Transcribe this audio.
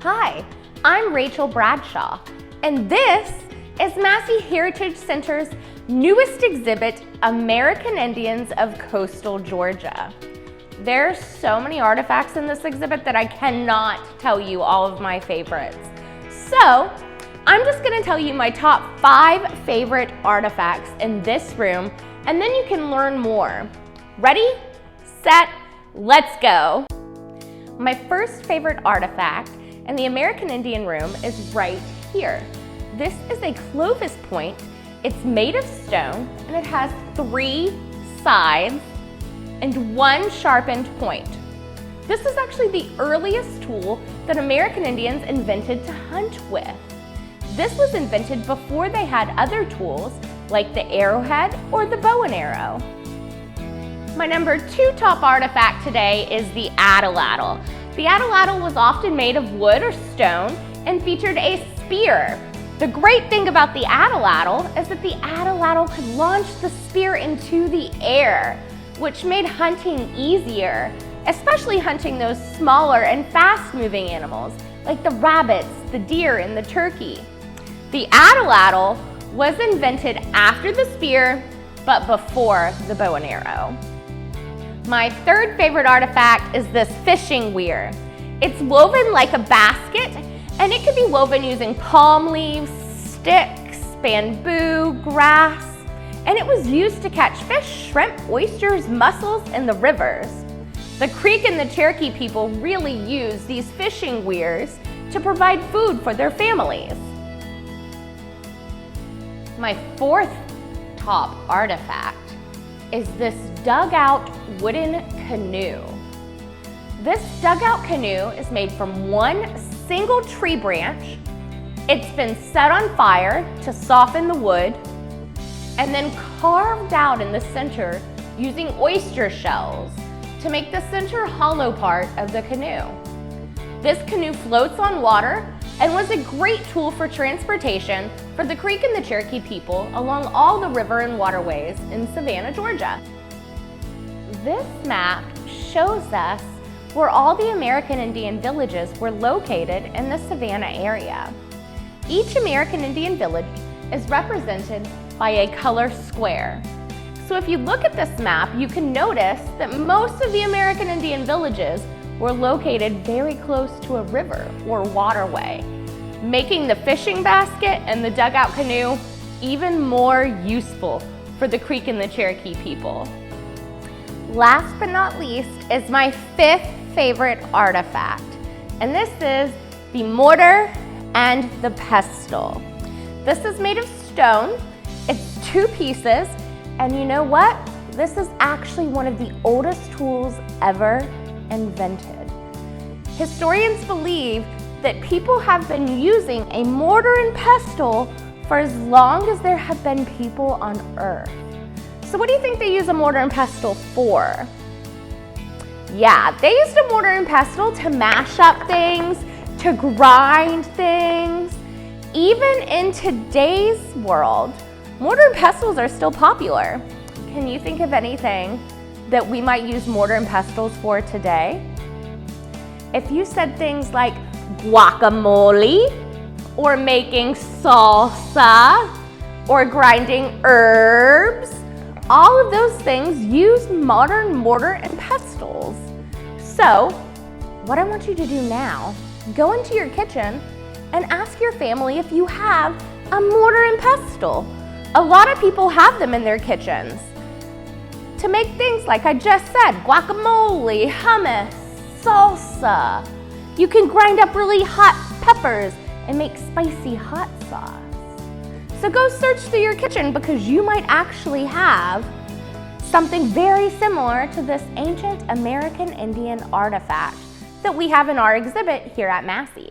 Hi, I'm Rachel Bradshaw, and this is Massie Heritage Center's newest exhibit, American Indians of Coastal Georgia. There are so many artifacts in this exhibit that I cannot tell you all of my favorites. So, I'm just gonna tell you my top 5 favorite artifacts in this room, and then you can learn more. Ready, set, let's go. My first favorite artifact in the American Indian room is right here. This is a Clovis point. It's made of stone and it has 3 sides and 1 sharpened point. This is actually the earliest tool that American Indians invented to hunt with. This was invented before they had other tools like the arrowhead or the bow and arrow. My number 2 top artifact today is the atlatl. The atlatl was often made of wood or stone and featured a spear. The great thing about the atlatl is that the atlatl could launch the spear into the air, which made hunting easier, especially hunting those smaller and fast-moving animals like the rabbits, the deer, and the turkey. The atlatl was invented after the spear, but before the bow and arrow. My third favorite artifact is this fishing weir. It's woven like a basket, and it could be woven using palm leaves, sticks, bamboo, grass, and it was used to catch fish, shrimp, oysters, mussels in the rivers. The Creek and the Cherokee people really used these fishing weirs to provide food for their families. My fourth top artifact is this dugout wooden canoe. This dugout canoe is made from one single tree branch. It's been set on fire to soften the wood and then carved out in the center using oyster shells to make the center hollow part of the canoe. This canoe floats on water and was a great tool for transportation for the Creek and the Cherokee people along all the river and waterways in Savannah, Georgia. This map shows us where all the American Indian villages were located in the Savannah area. Each American Indian village is represented by a color square. So if you look at this map, you can notice that most of the American Indian villages were located very close to a river or waterway, making the fishing basket and the dugout canoe even more useful for the Creek and the Cherokee people. Last but not least is my 5th favorite artifact, and this is the mortar and the pestle. This is made of stone. It's 2 pieces, and you know what? This is actually one of the oldest tools ever invented. Historians believe that people have been using a mortar and pestle for as long as there have been people on Earth. So what do you think they use a mortar and pestle for? Yeah, they used a mortar and pestle to mash up things, to grind things. Even in today's world, mortar and pestles are still popular. Can you think of anything that we might use mortar and pestles for today? If you said things like guacamole, or making salsa, or grinding herbs, all of those things use modern mortar and pestles. So, what I want you to do now, go into your kitchen and ask your family if you have a mortar and pestle. A lot of people have them in their kitchens to make things like I just said, guacamole, hummus, salsa. You can grind up really hot peppers and make spicy hot sauce. So go search through your kitchen because you might actually have something very similar to this ancient American Indian artifact that we have in our exhibit here at Massie.